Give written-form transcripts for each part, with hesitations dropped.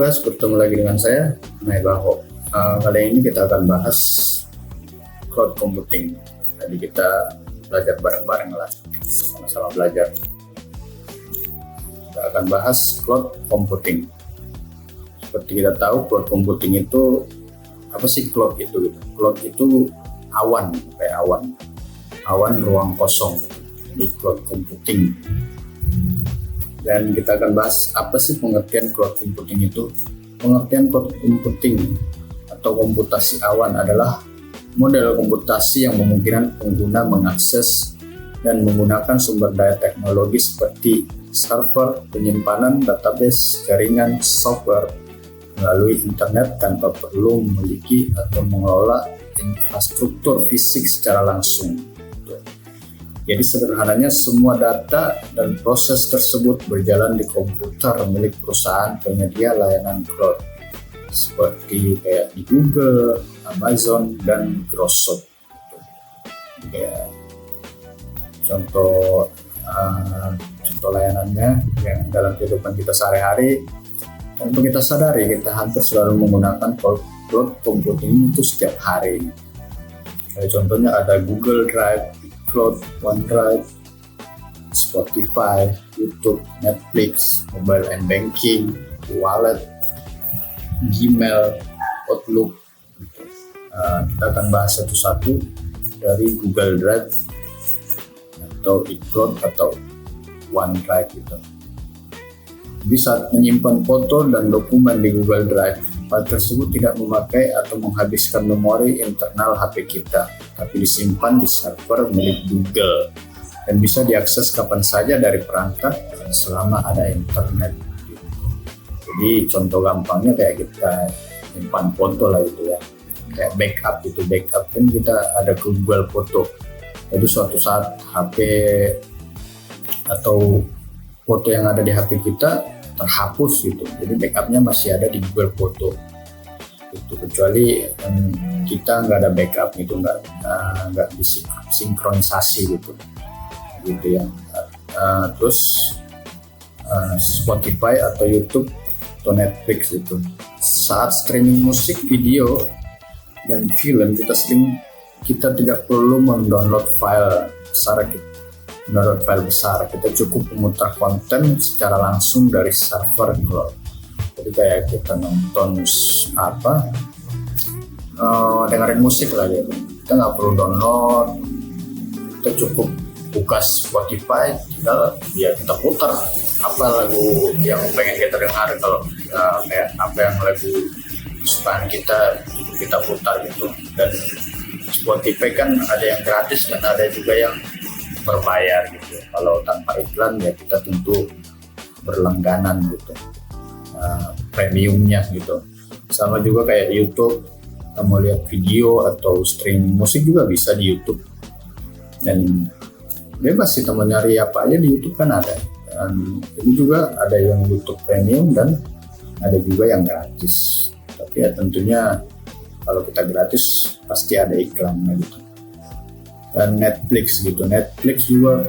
guys, bertemu lagi dengan saya, Naibaho. Kali ini kita akan bahas cloud computing. Jadi kita belajar bareng-bareng lah, sama-sama belajar. Kita akan bahas cloud computing. Seperti kita tahu, cloud computing itu apa sih cloud itu? Cloud itu awan, kayak awan ruang kosong. Jadi cloud computing. Dan kita akan bahas apa sih pengertian cloud computing itu. Pengertian cloud computing atau komputasi awan adalah model komputasi yang memungkinkan pengguna mengakses dan menggunakan sumber daya teknologi seperti server, penyimpanan, database, jaringan, software melalui internet tanpa perlu memiliki atau mengelola infrastruktur fisik secara langsung. Jadi sederhananya semua data dan proses tersebut berjalan di komputer milik perusahaan penyedia layanan cloud seperti kayak di Google, Amazon, dan Microsoft. Ya, contoh layanannya yang dalam kehidupan kita sehari-hari, tanpa kita sadari kita hampir selalu menggunakan cloud computing itu setiap hari. Kayak contohnya ada Google Drive, Cloud, OneDrive, Spotify, YouTube, Netflix, mobile and banking, wallet, Gmail, Outlook. Kita akan bahas satu-satu dari Google Drive atau iCloud atau OneDrive gitu. Bisa menyimpan foto dan dokumen di Google Drive. File tersebut tidak memakai atau menghabiskan memori internal HP kita, tapi disimpan di server milik Google dan bisa diakses kapan saja dari perangkat selama ada internet. Jadi contoh gampangnya kayak kita simpan foto lah itu ya, kayak backup kan kita ada ke Google Foto. Jadi suatu saat HP atau foto yang ada di HP kita terhapus gitu, jadi backupnya masih ada di Google Foto itu, kecuali kita nggak ada backup itu, nggak disinkronisasi gitu ya. Terus Spotify atau YouTube atau Netflix itu saat streaming musik, video, dan film kita tidak perlu mendownload file besar, kita cukup memutar konten secara langsung dari server cloud. Jadi kayak kita nonton dengerin musik lah gitu, kita nggak perlu download, kita cukup buka Spotify, tinggal kita putar apa lagu yang pengen kita dengar. Kalau kayak apa yang lagu kesukaan kita putar gitu. Dan Spotify kan ada yang gratis dan ada juga yang berbayar gitu. Kalau tanpa iklan ya kita tentu berlangganan gitu, premiumnya gitu. Sama juga kayak YouTube, kita mau lihat video atau streaming musik juga bisa di YouTube, dan bebas kita mau nyari apa aja di YouTube kan ada. Dan ini juga ada yang YouTube premium dan ada juga yang gratis, tapi ya tentunya kalau kita gratis pasti ada iklannya gitu. Dan Netflix juga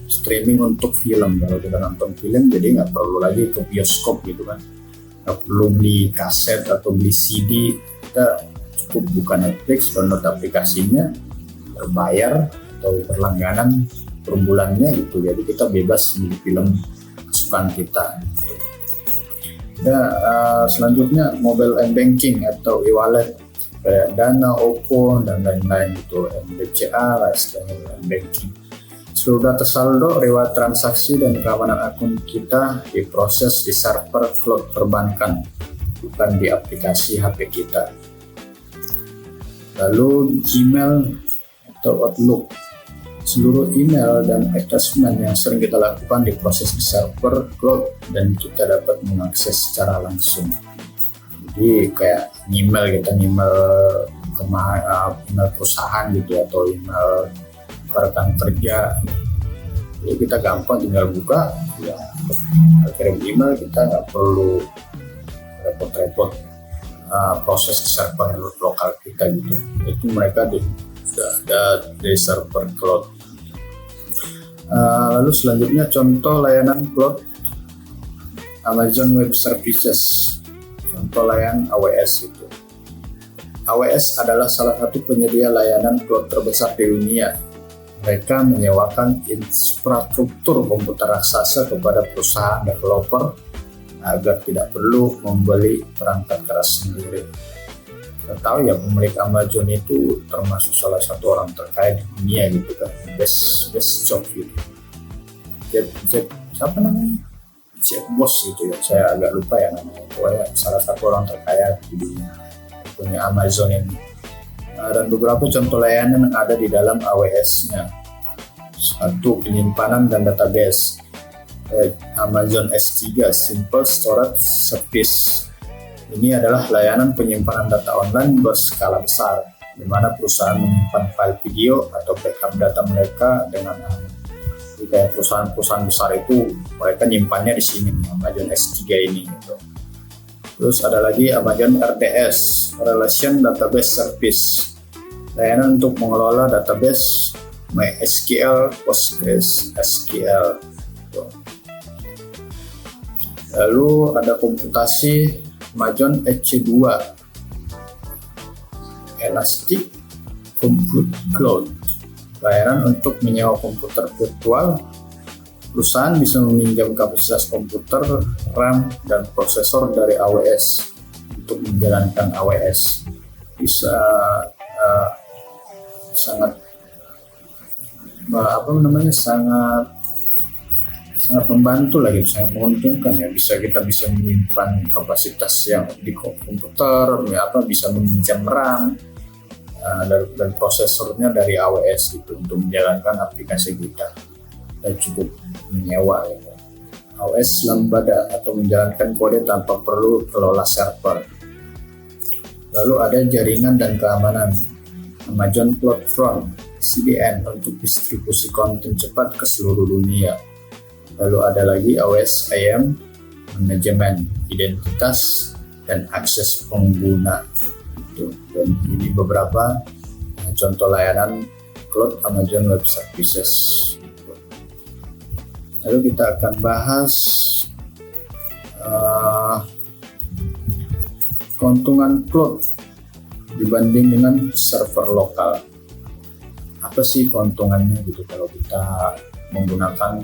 streaming untuk film. Kalau kita nonton film jadi nggak perlu lagi ke bioskop gitu kan, nggak perlu beli kaset atau beli CD, kita cukup buka Netflix, download aplikasinya, berbayar atau berlangganan per bulannya gitu, jadi kita bebas beli film kesukaan kita gitu. Selanjutnya mobile and banking atau e-wallet kayak Dana, Oppo, dan lain-lain gitu, MBCA, istilahnya banking. Seluruh data saldo, riwayat transaksi, dan keamanan akun kita diproses di server cloud perbankan, bukan di aplikasi HP kita. Lalu Gmail atau Outlook, seluruh email dan attachment yang sering kita lakukan diproses di server cloud dan kita dapat mengakses secara langsung. Jadi kayak email perusahaan gitu atau email rekan kerja, jadi kita gampang tinggal buka ya, kirim email, kita nggak perlu repot-repot proses di server lokal kita gitu. Itu mereka sudah ada di server cloud. Lalu selanjutnya contoh layanan cloud Amazon Web Services, contoh layanan AWS itu. AWS adalah salah satu penyedia layanan cloud terbesar di dunia. Mereka menyewakan infrastruktur komputer raksasa kepada perusahaan developer agar tidak perlu membeli perangkat keras sendiri. Kita tahu ya, pemilik Amazon itu termasuk salah satu orang terkaya di dunia gitu kan, best job gitu. Siapa namanya? Jeff Bezos gitu ya, saya agak lupa ya namanya. Pokoknya salah satu orang terkaya di dunia punya Amazon ini. Dan beberapa contoh layanan yang ada di dalam AWS-nya. Satu, penyimpanan dan database. Amazon S3 Simple Storage Service. Ini adalah layanan penyimpanan data online berskala besar, di mana perusahaan menyimpan file video atau backup data mereka dengan aman. Jadi kayak perusahaan-perusahaan besar itu mereka nyimpannya di sini, Amazon S3 ini gitu. Terus ada lagi Amazon RDS, Relation Database Service, layanan untuk mengelola database MySQL, PostgreSQL. Lalu ada komputasi Amazon EC2, Elastic Compute Cloud, layanan untuk menyewa komputer virtual. Perusahaan bisa meminjam kapasitas komputer, RAM, dan prosesor dari AWS untuk menjalankan AWS. Bisa sangat membantu lagi, sangat menguntungkan ya. Kita bisa menyimpan kapasitas yang di komputer, bisa meminjam RAM dan prosesornya dari AWS gitu untuk menjalankan aplikasi kita. Dan cukup menyewa ya. AWS Lambda atau menjalankan kode tanpa perlu kelola server. Lalu ada jaringan dan keamanan, Amazon CloudFront CDN untuk distribusi konten cepat ke seluruh dunia. Lalu ada lagi AWS IAM, manajemen identitas dan akses pengguna. Dan ini beberapa contoh layanan cloud Amazon Web Services. Lalu kita akan bahas keuntungan cloud dibanding dengan server lokal. Apa sih keuntungannya gitu kalau kita menggunakan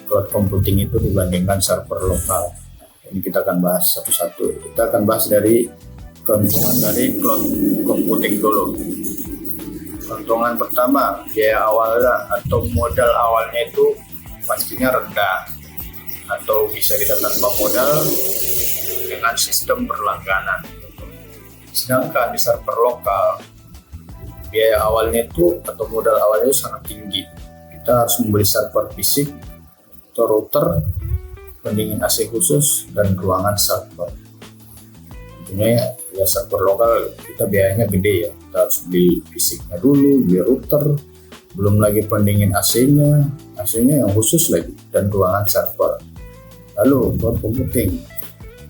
cloud computing itu dibandingkan server lokal? Ini kita akan bahas satu-satu. Kita akan bahas dari keuntungan dari cloud computing dulu. Keuntungan pertama, biaya awalnya atau modal awalnya itu pastinya rendah, atau bisa kita tanpa modal dengan sistem berlangganan. Sedangkan di server lokal, biaya awalnya itu atau modal awalnya itu sangat tinggi. Kita harus membeli server fisik atau router, pendingin AC khusus, dan ruangan server. Tentunya ya server lokal kita biayanya gede ya. Kita harus beli fisiknya dulu, beli router, belum lagi pendingin AC-nya yang khusus lagi, dan ruangan server. Lalu cloud computing,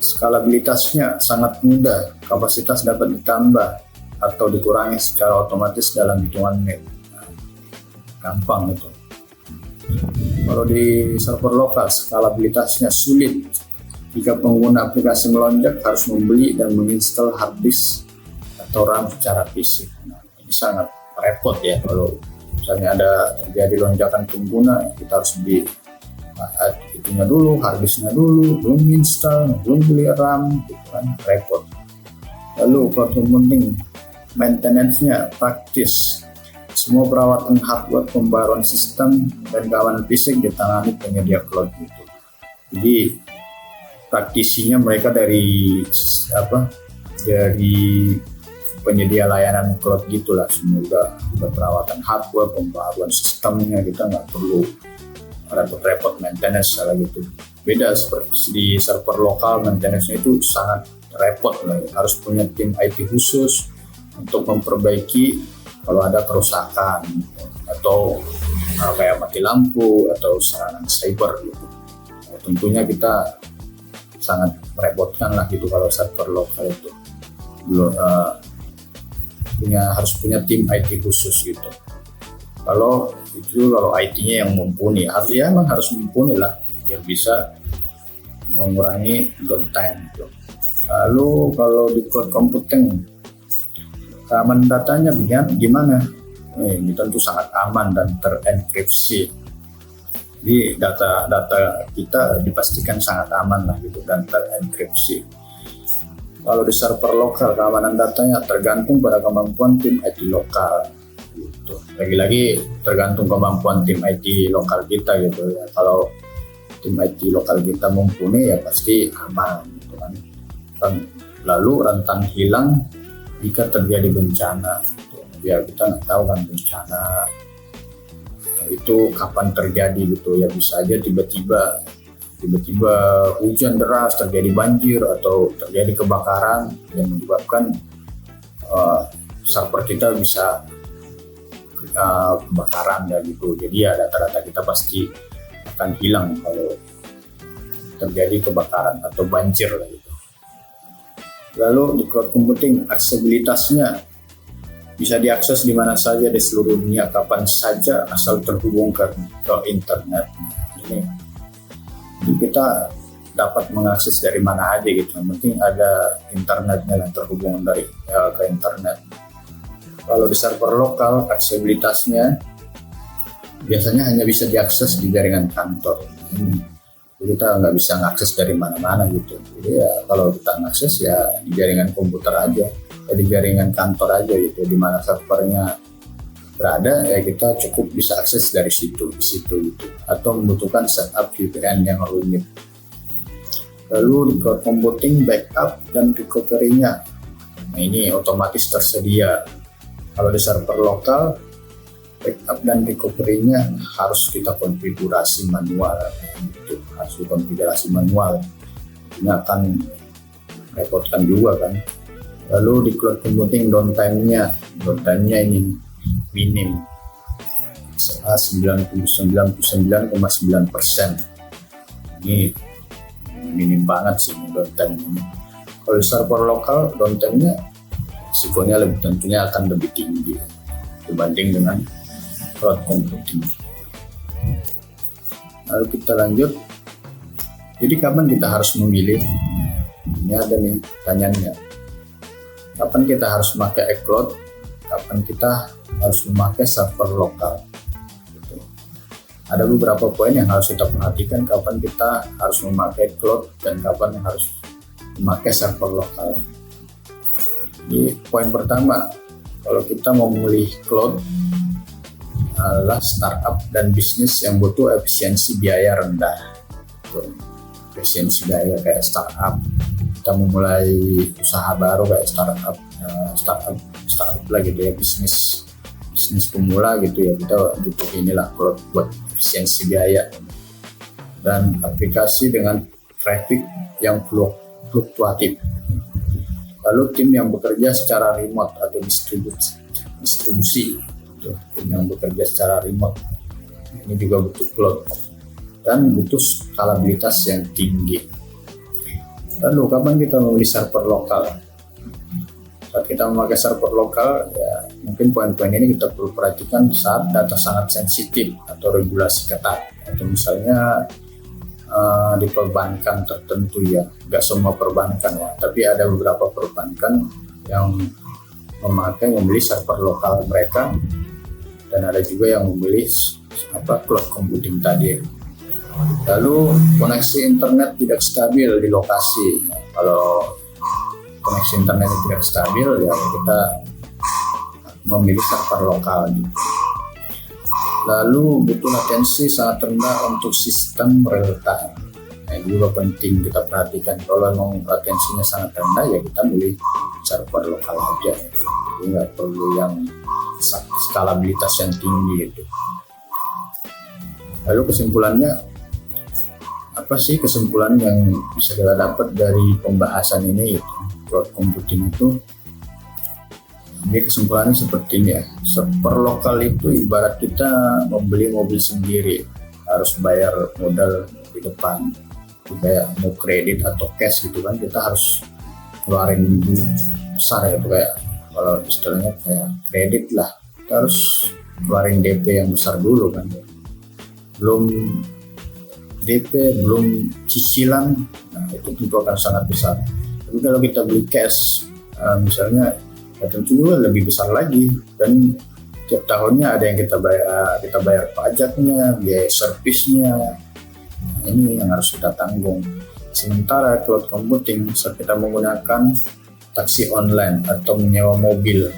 skalabilitasnya sangat mudah, kapasitas dapat ditambah atau dikurangi secara otomatis dalam hitungan menit. Gampang itu. Kalau di server lokal, skalabilitasnya sulit. Jika pengguna aplikasi melonjak, harus membeli dan menginstal hard disk atau RAM secara fisik. Ini sangat repot ya kalau misalnya ada terjadi lonjakan pengguna, kita harus beli itunya dulu, harddisknya dulu, belum install, belum beli RAM, gitu kan, repot. Lalu cloud computing, maintenance-nya praktis. Semua perawatan hardware, pembaruan sistem, dan keamanan fisik ditangani penyedia cloud itu. Jadi praktisinya mereka dari penyedia layanan cloud gitulah, semoga perawatan hardware, pembaruan sistemnya, kita nggak perlu repot-repot maintenance salah gitu. Beda seperti di server lokal, maintenance-nya itu sangat repot lah, harus punya tim IT khusus untuk memperbaiki kalau ada kerusakan atau kayak mati lampu atau serangan cyber gitu. Tentunya kita sangat merepotkan lah gitu kalau server lokal itu. Harus punya tim IT khusus gitu. Kalau IT-nya yang mumpuni, emang harus mumpuni lah biar bisa mengurangi downtime gitu. Lalu kalau di cloud computing, keamanan datanya gimana? Ini tentu sangat aman dan terenkripsi. Jadi data kita dipastikan sangat aman lah gitu dan terenkripsi. Kalau di server lokal, keamanan datanya tergantung pada kemampuan tim IT lokal. Gitu. Lagi-lagi tergantung kemampuan tim IT lokal kita gitu ya. Kalau tim IT lokal kita mumpuni ya pasti aman gitu kan. Lalu rentan hilang jika terjadi bencana gitu. Ya kita nggak tahu kan bencana itu kapan terjadi gitu ya, bisa aja tiba-tiba hujan deras, terjadi banjir atau terjadi kebakaran yang menyebabkan server kita bisa kebakaran ya gitu. Jadi ya data-data kita pasti akan hilang kalau terjadi kebakaran atau banjir lah gitu. Lalu di cloud computing, aksesibilitasnya bisa diakses di mana saja di seluruh dunia kapan saja asal terhubung ke internet. Ini jadi kita dapat mengakses dari mana aja gitu. Yang penting ada internetnya yang terhubung ke internet. Kalau di server lokal, aksesibilitasnya biasanya hanya bisa diakses di jaringan kantor. Jadi kita nggak bisa mengakses dari mana-mana gitu. Jadi ya kalau kita mengakses ya di jaringan komputer aja, ya di jaringan kantor aja gitu. Di mana servernya berada ya kita cukup bisa akses dari situ gitu. Atau membutuhkan setup VPN yang rumit. Lalu di cloud computing, backup dan recovery-nya, nah ini otomatis tersedia. Kalau di server lokal, backup dan recovery-nya harus kita konfigurasi manual. Itu harus dikonfigurasi manual. Ini akan repotkan juga kan. Lalu di cloud computing, downtime-nya ini minim, 99,9%. Ini minim banget sih downtime ini. Kalau di server lokal, downtime-nya risikonya tentunya akan lebih tinggi dibanding dengan cloud computing. Lalu kita lanjut. Jadi kapan kita harus memilih? Ini ada nih tanyanya. Kapan kita harus memakai cloud? Kapan kita harus memakai server lokal? Gitu. Ada beberapa poin yang harus kita perhatikan kapan kita harus memakai cloud dan kapan harus memakai server lokal. Jadi poin pertama, kalau kita mau memilih cloud adalah startup dan bisnis yang butuh efisiensi biaya rendah. Efisiensi biaya kayak startup, kita memulai usaha baru kayak startup lah gitu ya, bisnis pemula gitu ya, kita butuh inilah cloud buat efisiensi biaya. Dan aplikasi dengan traffic yang fluktuatif. Lalu tim yang bekerja secara remote atau distribusi, tim yang bekerja secara remote ini juga butuh cloud dan butuh skalabilitas yang tinggi. Lalu kapan kita memilih server lokal? Saat kita memakai server lokal, ya mungkin poin-poin ini kita perlu perhatikan saat data sangat sensitif atau regulasi ketat, atau misalnya di perbankan tertentu ya, nggak semua perbankan ya, tapi ada beberapa perbankan yang membeli server lokal mereka, dan ada juga yang membeli cloud computing tadi. Lalu koneksi internet tidak stabil di lokasi. Kalau koneksi internet tidak stabil ya kita memilih server lokal gitu. Lalu butuh latensi sangat rendah untuk sistem real time. Nah, ini juga penting kita perhatikan. Kalau memang latensinya sangat rendah ya kita milih server lokal aja. Jadi nggak perlu yang skalabilitas yang tinggi gitu. Lalu kesimpulannya, apa sih kesimpulan yang bisa kita dapat dari pembahasan ini? Cloud computing itu, jadi kesimpulannya seperti ini ya. Server lokal itu ibarat kita membeli mobil sendiri, harus bayar modal di depan. Kayak mau kredit atau cash gitu kan, kita harus keluarin duit besar ya, itu kayak kalau istilahnya kayak kredit lah, kita harus keluarin DP yang besar dulu kan. Belum DP, belum cicilan, nah itu tentu akan sangat besar. Tapi kalau kita beli cash, misalnya, ya tentu juga lebih besar lagi, dan tiap tahunnya ada yang kita bayar pajaknya, biaya servisnya, nah, ini yang harus kita tanggung. Sementara cloud computing, saat kita menggunakan taksi online atau menyewa mobil,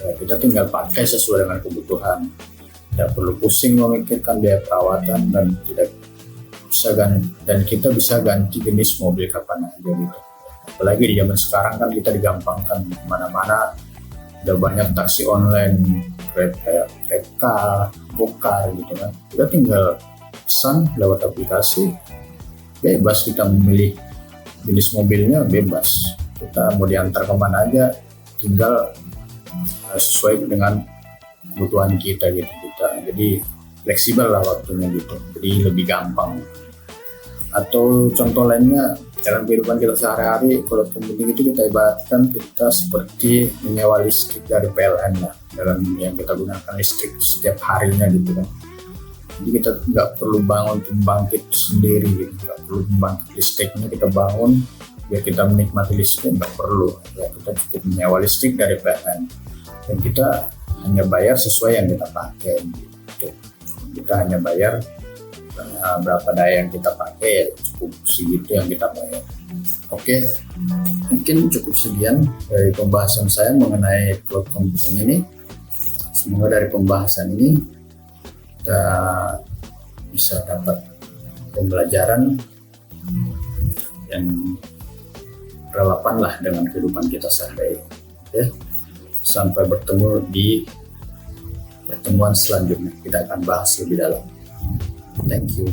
ya kita tinggal pakai sesuai dengan kebutuhan, tidak perlu pusing memikirkan biaya perawatan, dan kita bisa ganti jenis mobil kapan aja gitu. Apalagi di zaman sekarang kan kita digampangkan, mana-mana udah banyak taksi online, kayak GrabCar, GoCar gitu kan. Kita tinggal pesan lewat aplikasi, bebas kita memilih jenis mobilnya, bebas. Kita mau diantar kemana aja, tinggal sesuai dengan kebutuhan kita gitu. Jadi fleksibel lah waktunya gitu, jadi lebih gampang. Atau contoh lainnya, dalam kehidupan kita sehari-hari, cloud computing itu kita ibaratkan kita seperti menyewa listrik dari PLN lah, dalam yang kita gunakan listrik setiap harinya gitu kan. Jadi kita nggak perlu bangun pembangkit sendiri gitu, nggak perlu pembangkit listriknya kita bangun biar kita menikmati listrik, nggak perlu ya, kita cukup menyewa listrik dari PLN dan kita hanya bayar sesuai yang kita pakai gitu. Kita hanya bayar berapa daya yang kita pakai, ya cukup segitu yang kita bayar. Oke, mungkin cukup sekian dari pembahasan saya mengenai cloud computing ini. Semoga dari pembahasan ini kita bisa dapat pembelajaran yang relevan lah dengan kehidupan kita sehari-hari. Oke, sampai bertemu di pertemuan selanjutnya, kita akan bahas lebih dalam. Thank you.